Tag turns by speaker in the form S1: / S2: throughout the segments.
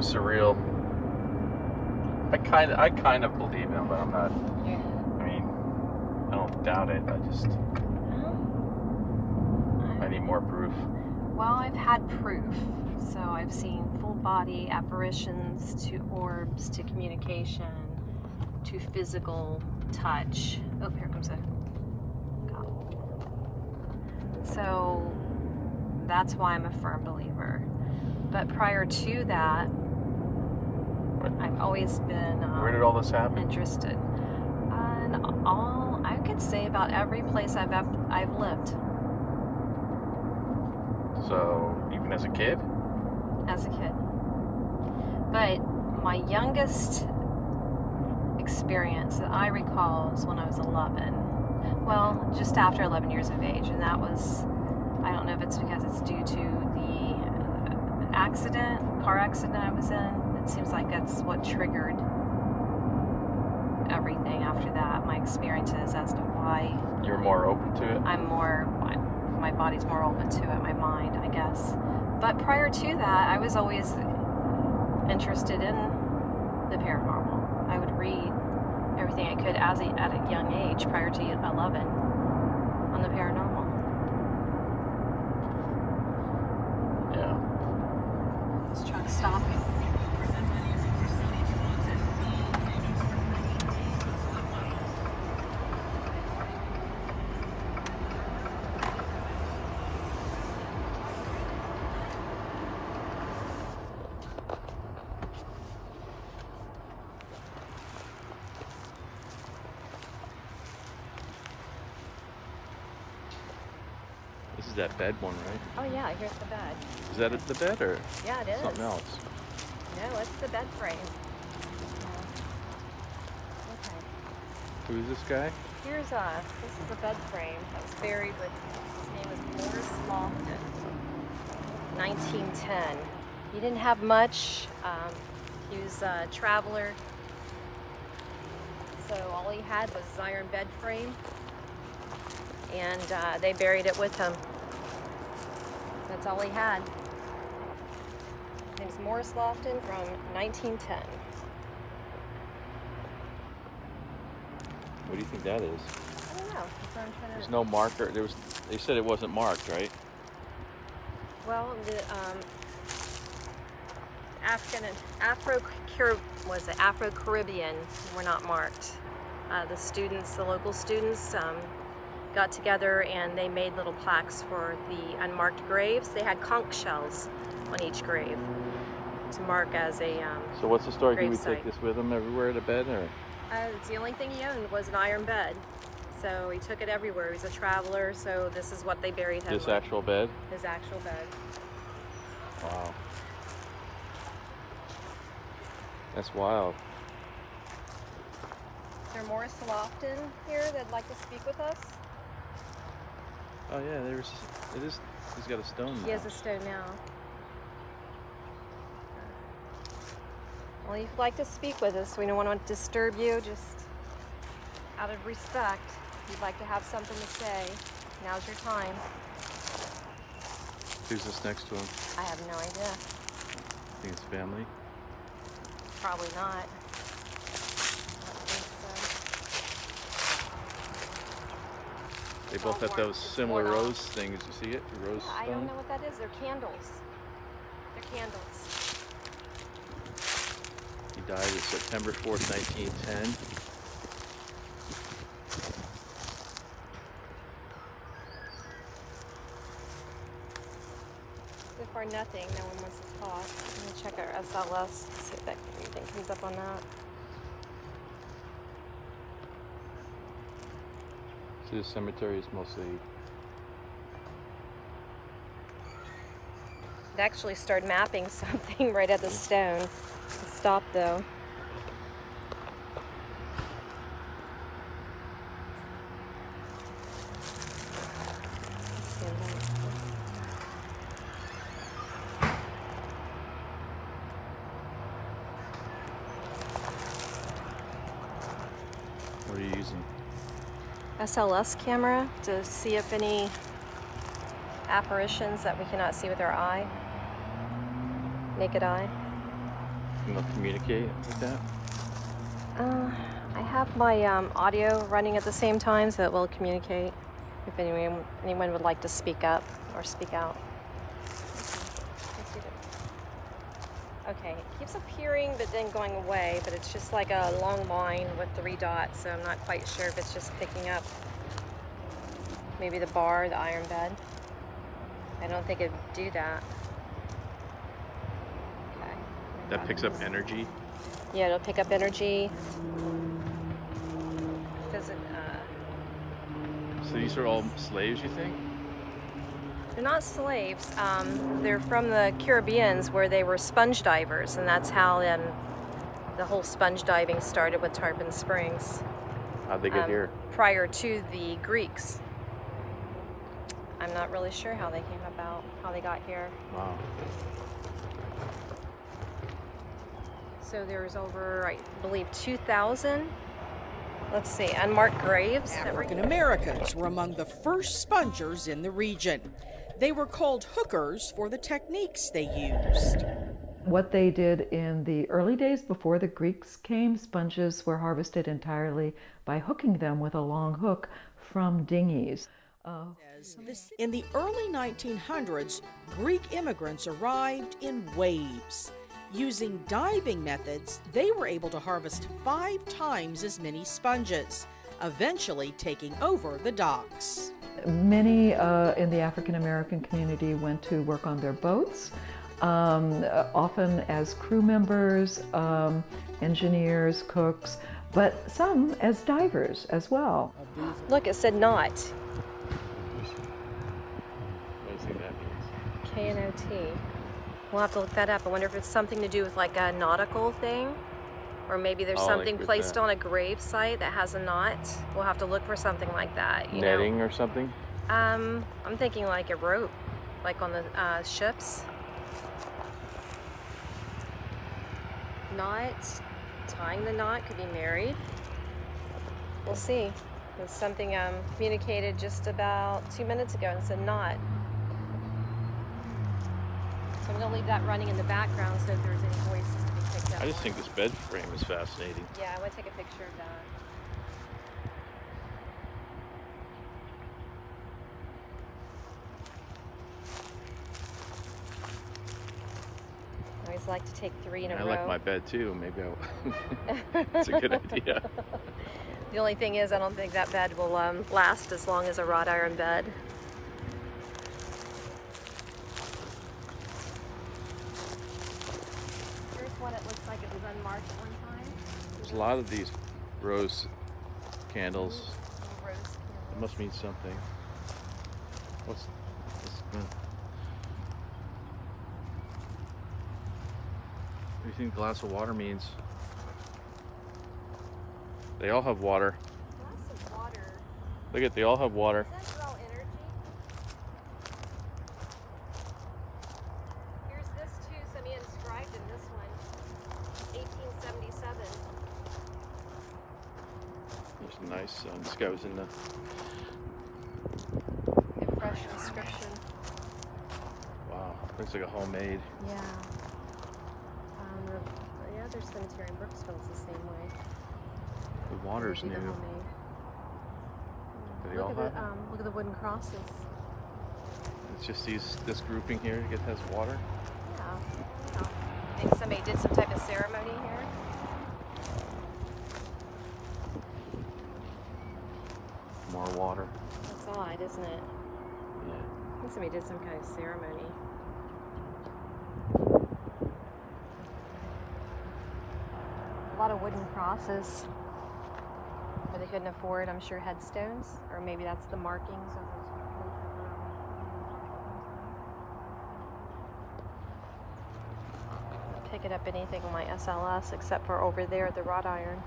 S1: was surreal. I kind of believe him, but I'm not.
S2: Yeah.
S1: I mean, I don't doubt it. I need more proof.
S2: Well, I've had proof. So I've seen full body apparitions, to orbs, to communication, to physical touch. Oh, here comes a cop. So that's why I'm a firm believer. But prior to that, I've always been
S1: Where did all this happen?
S2: interested. And all I could say about every place I've lived.
S1: So even as a kid?
S2: As a kid. But my youngest experience that I recall is when I was 11. Well, just after 11 years of age, and that was, I don't know if it's because it's due to the car accident I was in. It seems like that's what triggered everything after that, my experiences as to why.
S1: You're more open to it?
S2: My body's more open to it, my mind, I guess. But prior to that, I was always interested in the paranormal. I would read everything I could at a young age, prior to 11, on the paranormal.
S1: Yeah.
S2: This truck's stopping.
S1: This is that bed one, right?
S2: Oh yeah, here's the bed.
S1: Is that the bed or
S2: Yeah, it is.
S1: something else?
S2: No, it's the bed frame. Okay.
S1: Who is this guy?
S2: This is a bed frame that was buried with, his name is Morris Lofton, 1910. He didn't have much. He was a traveler. So all he had was his iron bed frame, and they buried it with him. That's all he had. His name's Morris Lofton from 1910.
S1: What do you think that is?
S2: I don't know. That's what I'm trying to...
S1: There's no marker. They said it wasn't marked, right?
S2: Well, the Afro-Caribbean were not marked. The local students, got together and they made little plaques for the unmarked graves. They had conch shells on each grave to mark as a
S1: So what's the story?
S2: grave
S1: Can we
S2: site.
S1: take this with him everywhere to bed, or?
S2: It's the only thing he owned was an iron bed. So he took it everywhere. He was a traveler, so this is what they buried him
S1: This
S2: with.
S1: actual bed?
S2: His actual bed.
S1: Wow. That's wild.
S2: Is there Morris Lofton here that'd like to speak with us?
S1: Oh yeah, it is. He's got a stone now.
S2: He has a stone now. Well, if you'd like to speak with us, we don't want to disturb you, just out of respect. If you'd like to have something to say, now's your time.
S1: Who's this next to him?
S2: I have no idea.
S1: I think it's family.
S2: Probably not. I don't think so.
S1: They both have those similar rose things. You see it? The rose
S2: Yeah, I
S1: stone?
S2: don't know what that is. They're candles. They're candles.
S1: He died on September 4th, 1910.
S2: So far, nothing. No one wants to talk. Let me check our SLS, see if anything comes up on that.
S1: See, the cemetery is mostly...
S2: It actually started mapping something right at the stone. It stopped though.
S1: What are you using?
S2: SLS camera to see if any apparitions that we cannot see with our eye, naked eye.
S1: And they'll communicate with that?
S2: I have my audio running at the same time, so it will communicate if anyone would like to speak up or speak out. Okay, it keeps appearing but then going away, but it's just like a long line with 3 dots, so I'm not quite sure if it's just picking up maybe the bar, the iron bed. I don't think it'd do that. Okay.
S1: That picks up energy?
S2: Yeah, it'll pick up energy.
S1: So these are all slaves, you think?
S2: They're not slaves. They're from the Caribbeans, where they were sponge divers, and that's how the whole sponge diving started with Tarpon Springs.
S1: How'd they get here?
S2: Prior to the Greeks. I'm not really sure how they came about, how they got here.
S1: Wow.
S2: So there's over, I believe, 2,000. Let's see, unmarked graves.
S3: African Americans were among the first spongers in the region. They were called hookers for the techniques they used.
S4: What they did in the early days before the Greeks came, sponges were harvested entirely by hooking them with a long hook from dinghies.
S3: In the early 1900s, Greek immigrants arrived in waves. Using diving methods, they were able to harvest 5 times as many sponges, eventually taking over the docks.
S4: Many in the African American community went to work on their boats, often as crew members, engineers, cooks, but some as divers as well.
S2: Look, it said not.
S1: What do you think that means?
S2: K-N-O-T. We'll have to look that up. I wonder if it's something to do with like a nautical thing, or maybe there's something
S1: like
S2: placed on a grave site that has a knot. We'll have to look for something like that.
S1: Netting or something?
S2: I'm thinking like a rope, like on the ships. Knot, tying the knot, could be married. We'll see. It's something communicated just about 2 minutes ago and said knot. So I'm going to leave that running in the background so if there's any voices to be picked up.
S1: I just think this bed frame is fascinating.
S2: Yeah, I want to take a picture of that. I always like to take 3 in a row.
S1: I like my bed too. Maybe it's a good idea.
S2: The only thing is, I don't think that bed will last as long as a wrought iron bed. Here's what it looks like it was unmarked at one time.
S1: There's a lot of these rose candles.
S2: Little rose candles.
S1: It must mean something. What's what do you think a glass of water means? They all have water.
S2: Glass of water.
S1: Look at, they all have water.
S2: Does that draw energy? Here's this too, somebody inscribed in this one. 1877.
S1: There's a nice, this guy was in the...
S2: A fresh inscription.
S1: Wow, looks like a homemade.
S2: Yeah. Yeah, there's cemetery in Brooksville, it's the same way.
S1: The water's new.
S2: Maybe the homemade.
S1: Do they all have it?
S2: Look at the wooden crosses.
S1: It's just this grouping here that has water.
S2: Yeah. I think somebody did some type of ceremony here.
S1: More water.
S2: That's odd, isn't it?
S1: Yeah.
S2: I think somebody did some kind of ceremony. A lot of wooden crosses. Where they couldn't afford, I'm sure, headstones. Or maybe that's the markings of those places around. Pick it up anything on my SLS except for over there at the wrought iron.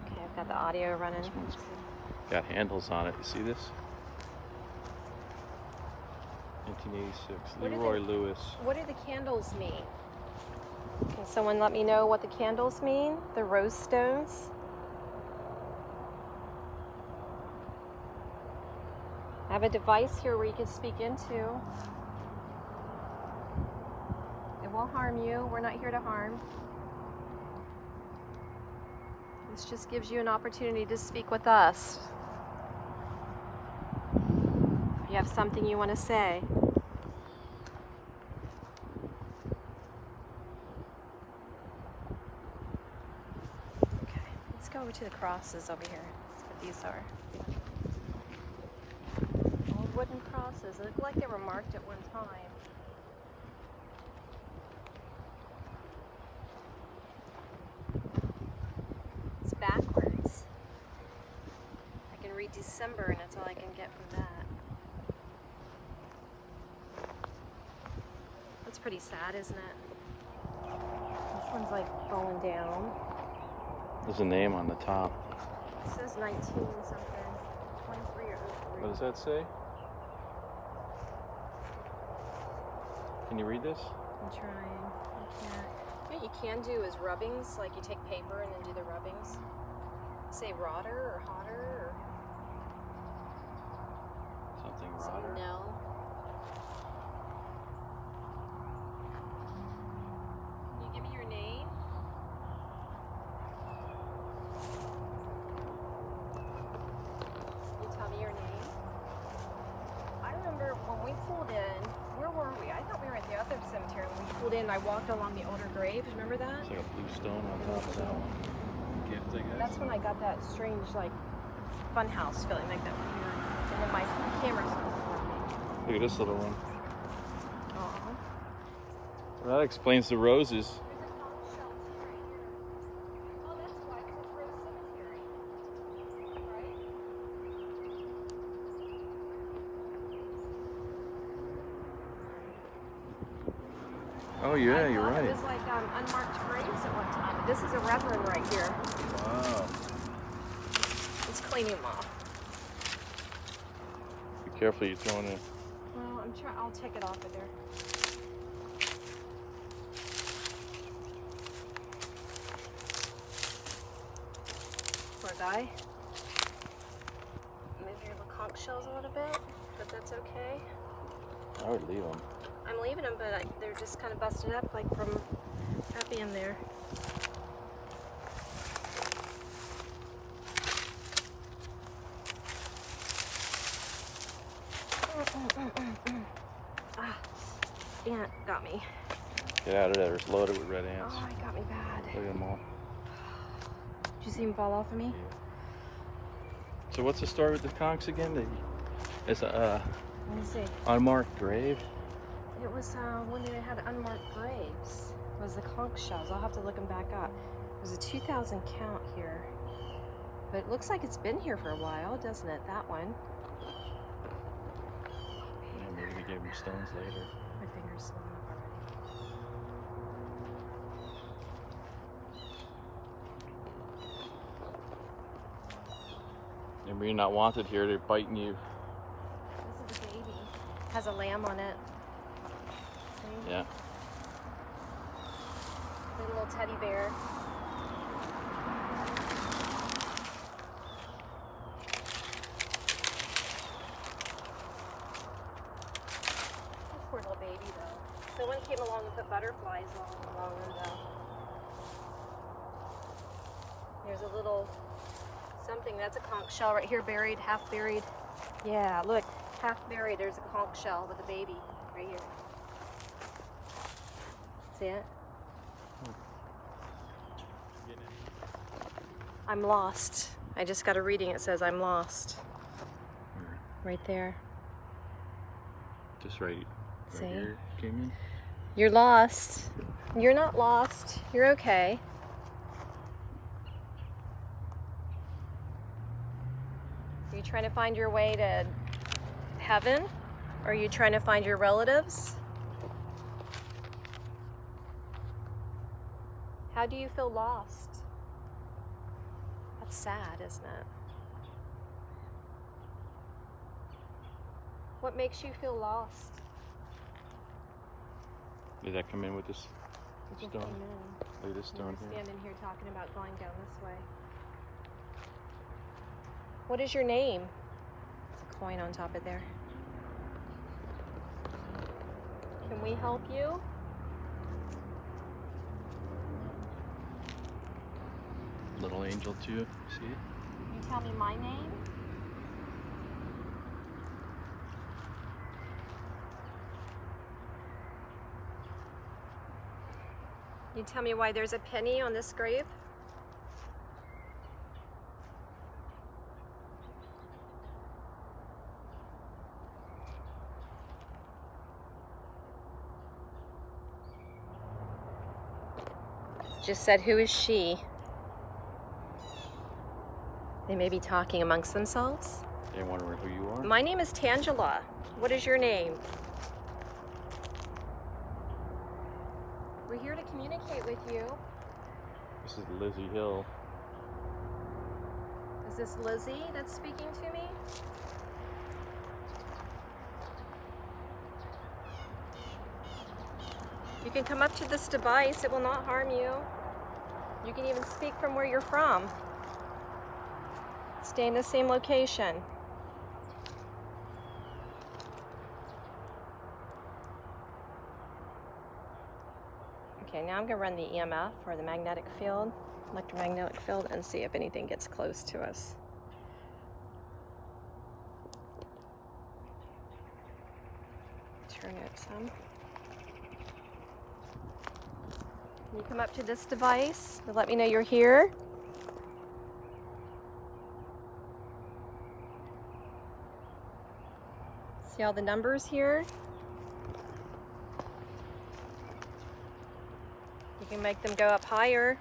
S2: Okay, I've got the audio running.
S1: This one's got handles on it. You see this? 1986. Leroy Lewis.
S2: What do the candles mean? Can someone let me know what the candles mean? The rose stones? I have a device here where you can speak into. It won't harm you. We're not here to harm. This just gives you an opportunity to speak with us. If you have something you want to say. Okay, let's go over to the crosses over here. That's what these are. Old wooden crosses. They look like they were marked at one time. It's backwards. I can read December and that's all I can get from that. That's pretty sad, isn't it? This one's like falling down.
S1: There's a name on the top.
S2: It says 19 something. 23 or 03.
S1: What does that say? Can you read this?
S2: I'm trying. I can't. What you can do is rubbings, like you take paper and then do the rubbings. Say rotter or hotter or
S1: Something
S2: some
S1: rotter.
S2: no. Can you give me your name? Can you tell me your name? I remember when we pulled in, where were we? I thought we were at the other cemetery. When we pulled in, I walked along the older graves. Remember that?
S1: It's like a blue stone on top of that one. Gift, I guess.
S2: That's when I got that strange, like, funhouse feeling, like that weird. And then my camera started working.
S1: Look at this little one.
S2: Aw.
S1: Well, that explains the roses.
S2: There's a conch shell too right here. Oh, that's why, because it's Rose Cemetery. Right?
S1: Oh yeah,
S2: I
S1: you're
S2: thought
S1: right.
S2: It was like unmarked graves at one time. This is a reverend right here.
S1: Wow.
S2: Let's clean him off.
S1: Be careful, you're throwing it.
S2: Well, I'll take it off of there. Poor guy. Move your little conch shells a little bit, but that's okay.
S1: I would leave them.
S2: I'm leaving them, but they're just kind of busted up, like from that being there. Ah, ant got me.
S1: Get out of there. It's loaded with red ants.
S2: Oh, it got me bad.
S1: Look at them all.
S2: Did you see him fall off of me?
S1: So what's the story with the conchs again? It's a
S2: Let me see.
S1: unmarked grave.
S2: It was when they had unmarked graves. It was the conch shells. I'll have to look them back up. It was a 2,000 count here. But it looks like it's been here for a while, doesn't it? That one.
S1: Yeah, maybe they gave them stones later.
S2: My finger's swollen up already.
S1: Maybe you're not wanted here. They're biting you.
S2: This is a baby. Has a lamb on it. See?
S1: Yeah.
S2: The little teddy bear. Poor little baby though. Someone came along and put butterflies along them though. There's a little something, that's a conch shell right here, buried, half buried. Yeah, look, half buried, there's a conch shell with a baby right here. See it? I'm lost. I just got a reading, it says I'm lost. Right there.
S1: Just right
S2: See?
S1: here, Kimmy.
S2: You're lost. You're not lost. You're okay. Are you trying to find your way to heaven? Or are you trying to find your relatives? How do you feel lost? That's sad, isn't it? What makes you feel lost?
S1: Did that come in with this
S2: It just
S1: stone?
S2: came in.
S1: Look at this
S2: We're
S1: stone here.
S2: standing here talking about going down this way. What is your name? coin on top of there. Can we help you?
S1: Little angel too. See it?
S2: You tell me my name? You tell me why there's a penny on this grave? Just said, who is she? They may be talking amongst themselves.
S1: They wondering who you are?
S2: My name is Tangela. What is your name? We're here to communicate with you.
S1: This is Lizzie Hill.
S2: Is this Lizzie that's speaking to me? You can come up to this device. It will not harm you. You can even speak from where you're from. Stay in the same location. Okay, now I'm going to run the EMF, or the magnetic field, electromagnetic field, and see if anything gets close to us. Turn it some. Can you come up to this device to let me know you're here? See all the numbers here? You can make them go up higher.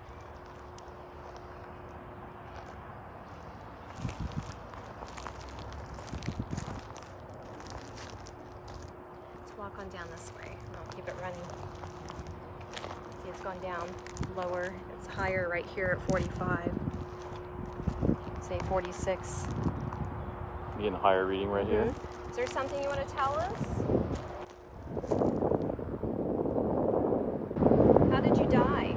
S2: Let's walk on down this way. I'll keep it running. See, it's gone down lower. It's higher right here at 45. Say 46.
S1: You getting a higher reading right here?
S2: Is there something you want to tell us? How did you die?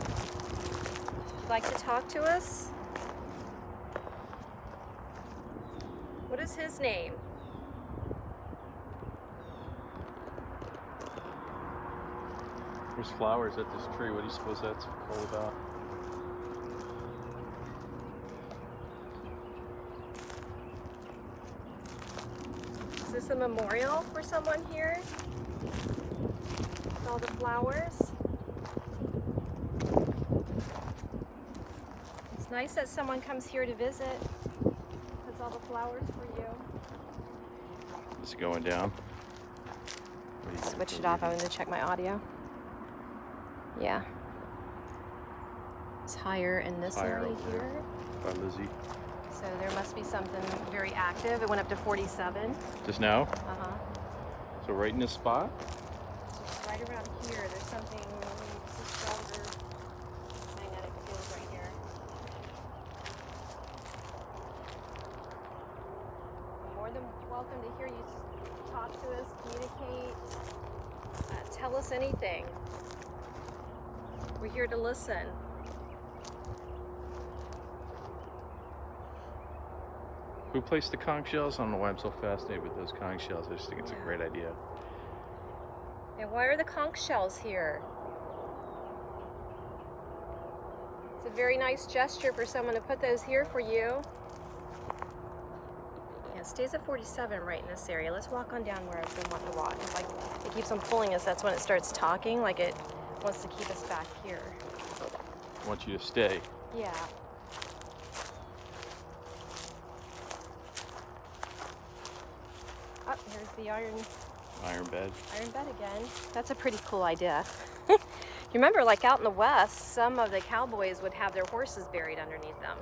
S2: Would you like to talk to us? What is his name?
S1: There's flowers at this tree. What do you suppose that's all about?
S2: Is this a memorial for someone here? With all the flowers? It's nice that someone comes here to visit. Puts all the flowers for you.
S1: It's going down.
S2: Switch it off. I wanted to check my audio. Yeah. It's higher in this
S1: Higher
S2: area
S1: over
S2: here.
S1: there. By Lizzie.
S2: So there must be something very active. It went up to 47.
S1: Just now?
S2: Uh-huh.
S1: So right in this spot?
S2: Just right around here, there's something, it's a stronger magnetic field right here. You're more than welcome to hear you talk to us, communicate, tell us anything. We're here to listen.
S1: Who placed the conch shells? I don't know why I'm so fascinated with those conch shells. I just think it's a great idea.
S2: And why are the conch shells here? It's a very nice gesture for someone to put those here for you. Yeah, it stays at 47 right in this area. Let's walk on down where I've been wanting to walk. It's like it keeps on pulling us. That's when it starts talking, like it wants to keep us back here.
S1: I want you to stay.
S2: Yeah. Oh, here's the iron
S1: Iron bed.
S2: again. That's a pretty cool idea. You remember, like out in the West, some of the cowboys would have their horses buried underneath them.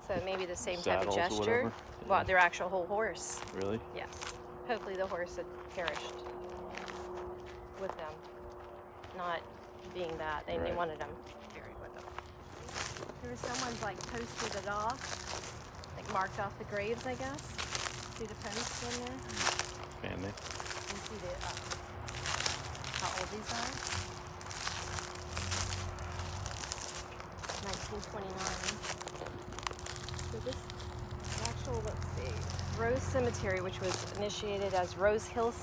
S2: So maybe the same type of
S1: Saddles or
S2: gesture.
S1: whatever?
S2: Well, their actual whole horse.
S1: Really?
S2: Yes. Hopefully the horse had perished with them. Not being that. They
S1: Right.
S2: wanted them buried with them. There was someone's like posted it off. Like marked off the graves, I guess. See the posts in there?
S1: Family.
S2: And see the, how old these are. 1929. So this actual, let's see, Rose Cemetery, which was initiated as Rose Hill